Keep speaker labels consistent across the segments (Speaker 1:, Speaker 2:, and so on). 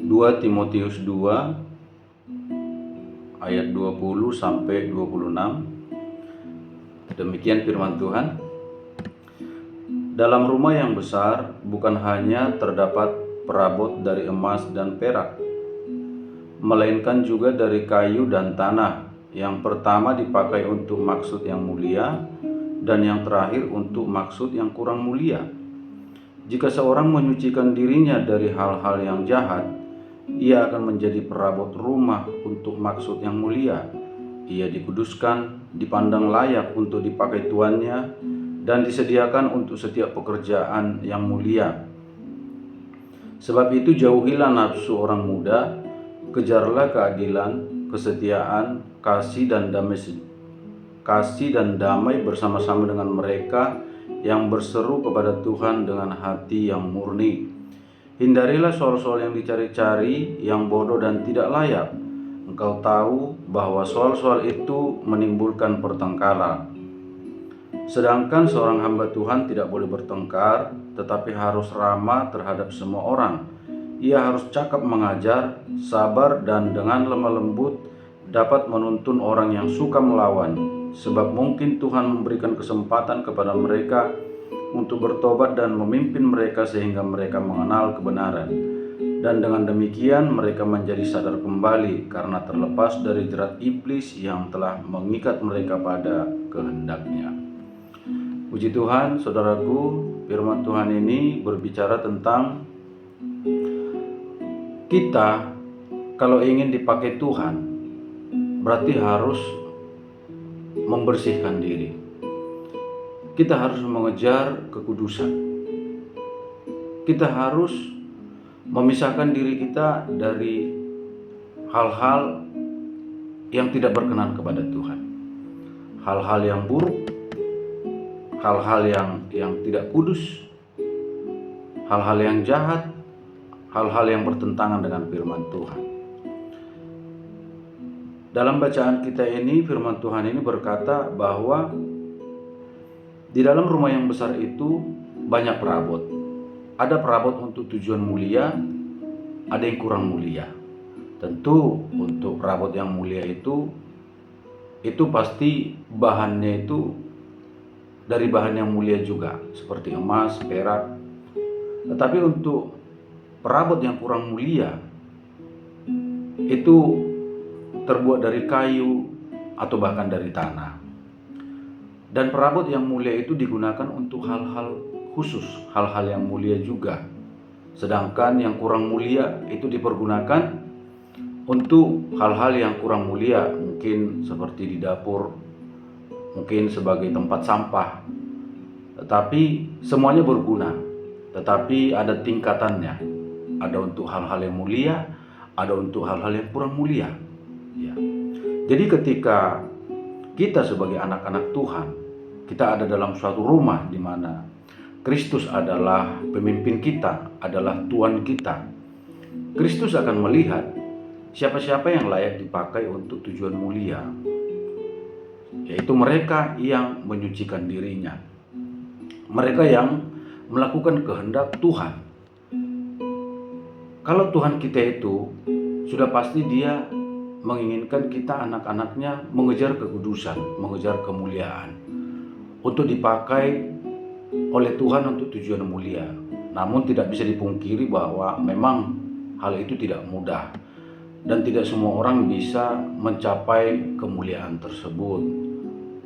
Speaker 1: 2 Timotius 2 ayat 20 sampai 26. Demikian firman Tuhan. Dalam rumah yang besar bukan hanya terdapat perabot dari emas dan perak, melainkan juga dari kayu dan tanah. Yang pertama dipakai untuk maksud yang mulia, dan yang terakhir untuk maksud yang kurang mulia. Jika seorang menyucikan dirinya dari hal-hal yang jahat, ia akan menjadi perabot rumah untuk maksud yang mulia. Ia dikuduskan, dipandang layak untuk dipakai tuannya, dan disediakan untuk setiap pekerjaan yang mulia. Sebab itu jauhilah nafsu orang muda, kejarlah keadilan, kesetiaan, kasih dan damai bersama-sama dengan mereka yang berseru kepada Tuhan dengan hati yang murni. Hindarilah soal-soal yang dicari-cari, yang bodoh dan tidak layak. Engkau tahu bahwa soal-soal itu menimbulkan pertengkaran. Sedangkan seorang hamba Tuhan tidak boleh bertengkar, tetapi harus ramah terhadap semua orang. Ia harus cakap mengajar, sabar, dan dengan lemah lembut dapat menuntun orang yang suka melawan. Sebab mungkin Tuhan memberikan kesempatan kepada mereka untuk bertobat dan memimpin mereka sehingga mereka mengenal kebenaran. Dan dengan demikian mereka menjadi sadar kembali karena terlepas dari jerat iblis yang telah mengikat mereka pada kehendaknya. Puji Tuhan, saudaraku, firman Tuhan ini berbicara tentang kita kalau ingin dipakai Tuhan, berarti harus membersihkan diri. Kita harus mengejar kekudusan. Kita harus memisahkan diri kita dari hal-hal yang tidak berkenan kepada Tuhan. Hal-hal yang buruk, hal-hal yang tidak kudus, hal-hal yang jahat, hal-hal yang bertentangan dengan firman Tuhan. Dalam bacaan kita ini, firman Tuhan ini berkata bahwa di dalam rumah yang besar itu banyak perabot. Ada perabot untuk tujuan mulia, ada yang kurang mulia. Tentu untuk perabot yang mulia itu pasti bahannya itu dari bahan yang mulia juga, seperti emas, perak. Tetapi untuk perabot yang kurang mulia itu terbuat dari kayu atau bahkan dari tanah. Dan perabot yang mulia itu digunakan untuk hal-hal khusus, hal-hal yang mulia juga. Sedangkan yang kurang mulia itu dipergunakan untuk hal-hal yang kurang mulia, mungkin seperti di dapur, mungkin sebagai tempat sampah. Tetapi semuanya berguna, tetapi ada tingkatannya. Ada untuk hal-hal yang mulia, ada untuk hal-hal yang kurang mulia. Ya. Jadi ketika kita sebagai anak-anak Tuhan, kita ada dalam suatu rumah di mana Kristus adalah pemimpin kita, adalah Tuhan kita. Kristus akan melihat siapa-siapa yang layak dipakai untuk tujuan mulia, yaitu mereka yang menyucikan dirinya, mereka yang melakukan kehendak Tuhan. Kalau Tuhan kita itu sudah pasti Dia menginginkan kita anak-anaknya mengejar kekudusan, mengejar kemuliaan, untuk dipakai oleh Tuhan untuk tujuan mulia. Namun tidak bisa dipungkiri bahwa memang hal itu tidak mudah, dan tidak semua orang bisa mencapai kemuliaan tersebut.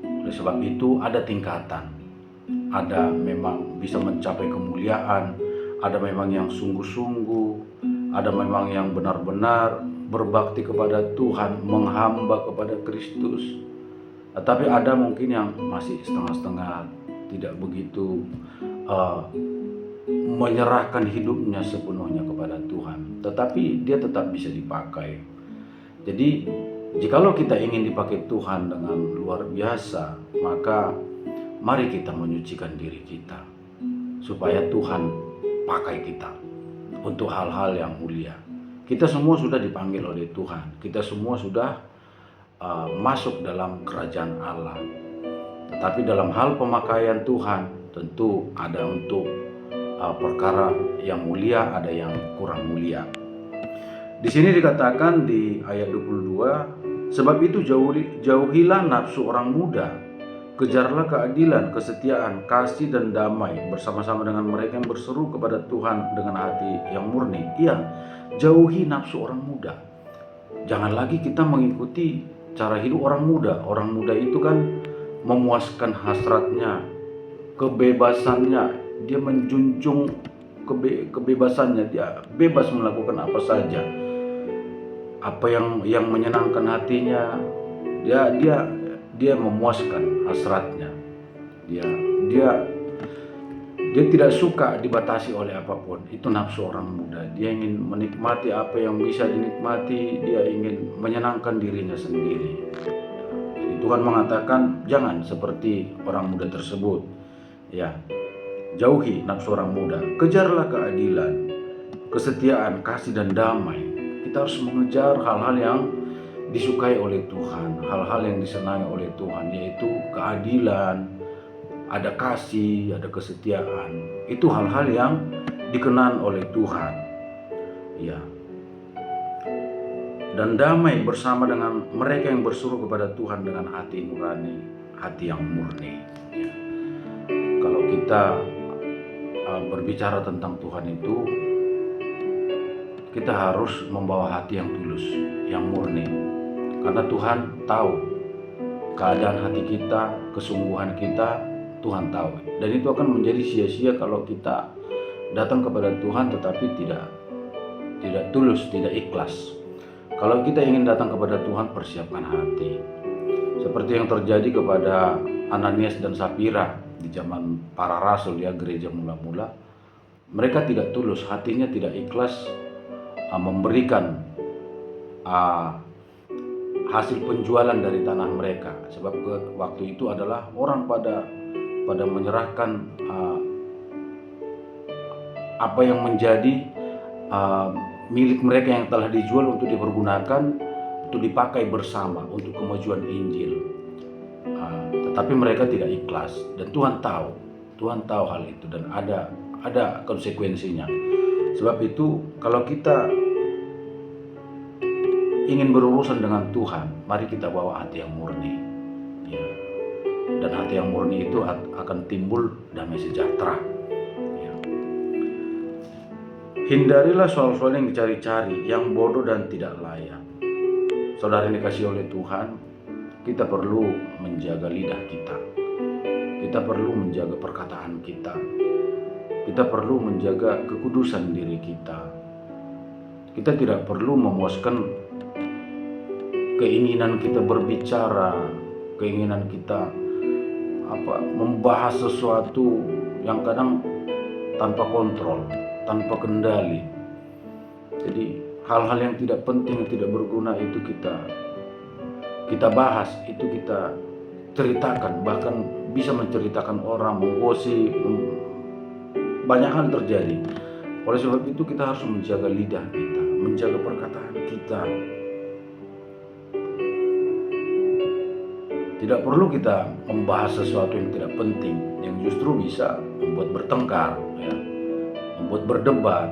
Speaker 1: Oleh sebab itu ada tingkatan. Ada memang bisa mencapai kemuliaan, ada memang yang sungguh-sungguh, ada memang yang benar-benar berbakti kepada Tuhan, menghamba kepada Kristus. Tapi ada mungkin yang masih setengah-setengah, tidak begitu menyerahkan hidupnya sepenuhnya kepada Tuhan, tetapi dia tetap bisa dipakai. Jadi jikalau kita ingin dipakai Tuhan dengan luar biasa, maka mari kita menyucikan diri kita supaya Tuhan pakai kita untuk hal-hal yang mulia. Kita semua sudah dipanggil oleh Tuhan, kita semua sudah masuk dalam kerajaan Allah. Tetapi dalam hal pemakaian Tuhan tentu ada untuk perkara yang mulia, ada yang kurang mulia. Di sini dikatakan di ayat 22, sebab itu jauhilah nafsu orang muda, kejarlah keadilan, kesetiaan, kasih dan damai bersama-sama dengan mereka yang berseru kepada Tuhan dengan hati yang murni. Iya, jauhi nafsu orang muda. Jangan lagi kita mengikuti cara hidup orang muda. Orang muda itu kan memuaskan hasratnya, kebebasannya, dia menjunjung kebebasannya, dia bebas melakukan apa saja, apa yang menyenangkan hatinya, dia memuaskan hasratnya, dia tidak suka dibatasi oleh apapun. Itu nafsu orang muda. Dia ingin menikmati apa yang bisa dinikmati, dia ingin menyenangkan dirinya sendiri. Jadi Tuhan mengatakan jangan seperti orang muda tersebut. Ya, jauhi nafsu orang muda, kejarlah keadilan, kesetiaan, kasih dan damai. Kita harus mengejar hal-hal yang disukai oleh Tuhan, hal-hal yang disenangi oleh Tuhan, yaitu keadilan, ada kasih, ada kesetiaan. Itu hal-hal yang dikenan oleh Tuhan. Ya. Dan damai bersama dengan mereka yang berseru kepada Tuhan dengan hati nurani, hati yang murni. Ya. Kalau kita berbicara tentang Tuhan itu, kita harus membawa hati yang tulus, yang murni. Karena Tuhan tahu keadaan hati kita, kesungguhan kita, Tuhan tahu. Dan itu akan menjadi sia-sia kalau kita datang kepada Tuhan tetapi tidak tulus, tidak ikhlas. Kalau kita ingin datang kepada Tuhan, persiapkan hati. Seperti yang terjadi kepada Ananias dan Safira di zaman para rasul, ya, gereja mula-mula. Mereka tidak tulus, hatinya tidak ikhlas memberikan hasil penjualan dari tanah mereka. Sebab waktu itu adalah orang pada menyerahkan apa yang menjadi milik mereka yang telah dijual untuk dipergunakan, untuk dipakai bersama untuk kemajuan Injil. Tetapi mereka tidak ikhlas, dan Tuhan tahu hal itu, dan ada konsekuensinya. Sebab itu kalau kita ingin berurusan dengan Tuhan, mari kita bawa hati yang murni, ya. Dan hati yang murni itu akan timbul damai sejahtera, ya. Hindarilah soal-soal yang dicari-cari, yang bodoh dan tidak layak. Saudara yang dikasihi oleh Tuhan, kita perlu menjaga lidah kita. Kita perlu menjaga perkataan kita. Kita perlu menjaga kekudusan diri kita. Kita tidak perlu memuaskan keinginan kita berbicara, keinginan kita membahas sesuatu yang kadang tanpa kontrol, tanpa kendali. Jadi hal-hal yang tidak penting, yang tidak berguna itu kita bahas, itu kita ceritakan, bahkan bisa menceritakan orang, menggosip, banyak hal terjadi. Oleh sebab itu kita harus menjaga lidah kita, menjaga perkataan kita. Tidak perlu kita membahas sesuatu yang tidak penting, yang justru bisa membuat bertengkar, ya, membuat berdebat,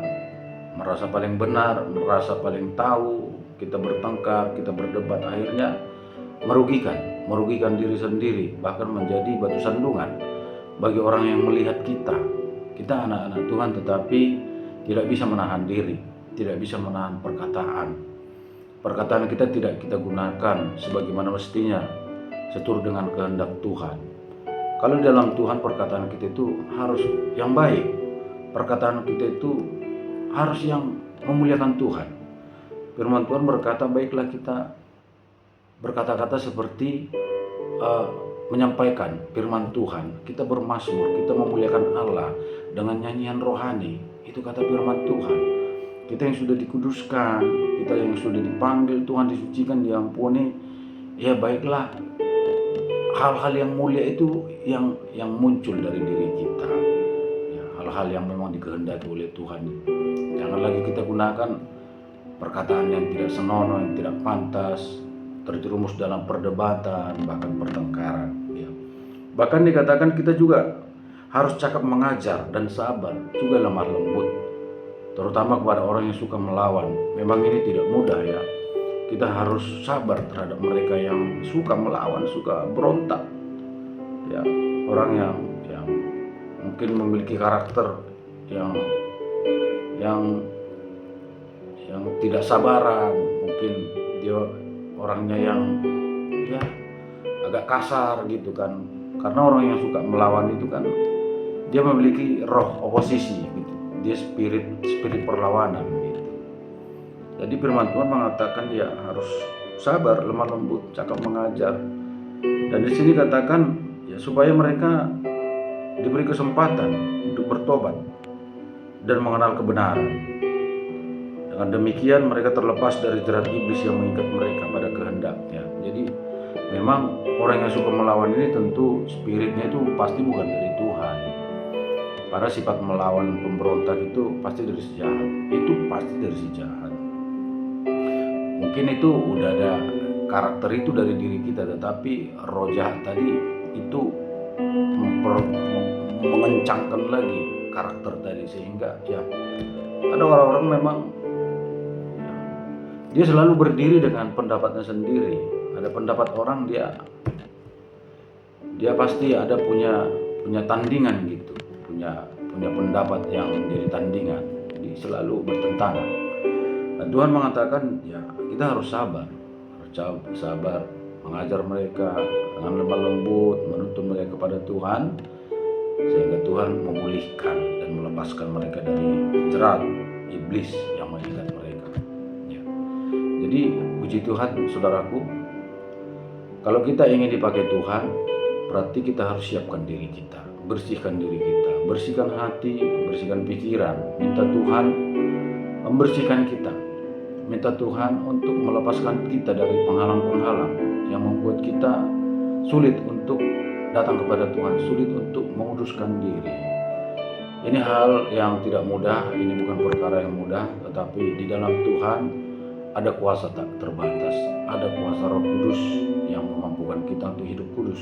Speaker 1: merasa paling benar, merasa paling tahu. Kita bertengkar, kita berdebat, akhirnya merugikan diri sendiri, bahkan menjadi batu sandungan bagi orang yang melihat kita. Kita anak-anak Tuhan tetapi tidak bisa menahan diri, tidak bisa menahan perkataan. Perkataan kita tidak kita gunakan sebagaimana mestinya, seturut dengan kehendak Tuhan. Kalau dalam Tuhan, perkataan kita itu harus yang baik. Perkataan kita itu harus yang memuliakan Tuhan. Firman Tuhan berkata, baiklah kita berkata-kata seperti menyampaikan firman Tuhan. Kita bermazmur, kita memuliakan Allah dengan nyanyian rohani. Itu kata firman Tuhan. Kita yang sudah dikuduskan, kita yang sudah dipanggil Tuhan, disucikan, diampuni, ya baiklah, hal-hal yang mulia itu yang muncul dari diri kita, ya, hal-hal yang memang dikehendaki oleh Tuhan. Jangan lagi kita gunakan perkataan yang tidak senonoh, yang tidak pantas, terjerumus dalam perdebatan, bahkan pertengkaran, ya. Bahkan dikatakan kita juga harus cakap mengajar dan sabar, juga lemah lembut. terutama kepada orang yang suka melawan. Memang ini tidak mudah ya. Kita harus sabar terhadap mereka yang suka melawan, suka berontak. Ya, orang yang mungkin memiliki karakter yang tidak sabaran, mungkin dia orangnya yang ya agak kasar gitu kan. Karena orang yang suka melawan itu kan dia memiliki roh oposisi gitu. Dia spirit perlawanan gitu. Jadi firman Tuhan mengatakan dia harus sabar, lemah lembut, cakap mengajar. Dan di sini katakan ya supaya mereka diberi kesempatan untuk bertobat dan mengenal kebenaran. Dengan demikian mereka terlepas dari jerat iblis yang mengikat mereka pada kehendaknya. Jadi memang orang yang suka melawan ini tentu spiritnya itu pasti bukan dari Tuhan. Karena sifat melawan pemberontak itu pasti dari si jahat. Itu pasti dari si jahat. Mungkin itu udah ada karakter itu dari diri kita, tetapi roh jahat tadi itu mengencangkan lagi karakter tadi, sehingga ya ada orang-orang memang ya, dia selalu berdiri dengan pendapatnya sendiri. Ada pendapat orang, dia pasti ada punya tandingan gitu, punya pendapat yang menjadi tandingan, jadi selalu bertentangan. Nah, Tuhan mengatakan ya kita harus sabar mengajar mereka dengan lemah lembut, menuntun mereka kepada Tuhan, sehingga Tuhan memulihkan dan melepaskan mereka dari jerat iblis yang mengikat mereka. Ya. Jadi puji Tuhan saudaraku, kalau kita ingin dipakai Tuhan, berarti kita harus siapkan diri kita, bersihkan diri kita, bersihkan hati, bersihkan pikiran, minta Tuhan membersihkan kita, minta Tuhan untuk melepaskan kita dari penghalang-penghalang yang membuat kita sulit untuk datang kepada Tuhan, sulit untuk menguduskan diri. Ini hal yang tidak mudah, ini bukan perkara yang mudah, tetapi di dalam Tuhan ada kuasa tak terbatas, ada kuasa Roh Kudus yang memampukan kita untuk hidup kudus,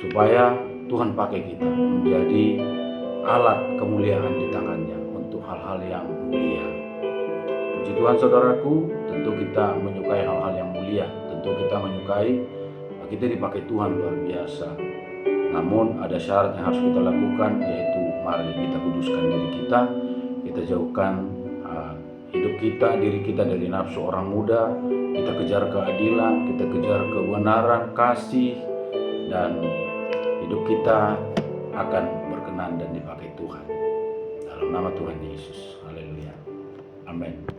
Speaker 1: supaya Tuhan pakai kita menjadi alat kemuliaan di tangannya untuk hal-hal yang mulia. Puji Tuhan saudaraku, tentu kita menyukai hal-hal yang mulia, tentu kita menyukai kita dipakai Tuhan luar biasa. Namun ada syarat yang harus kita lakukan, yaitu mari kita kuduskan diri kita jauhkan hidup kita, diri kita dari nafsu orang muda, kita kejar keadilan, kita kejar kebenaran, kasih, dan hidup kita akan berkenan dan dipakai Tuhan. Dalam nama Tuhan Yesus, haleluya, amin.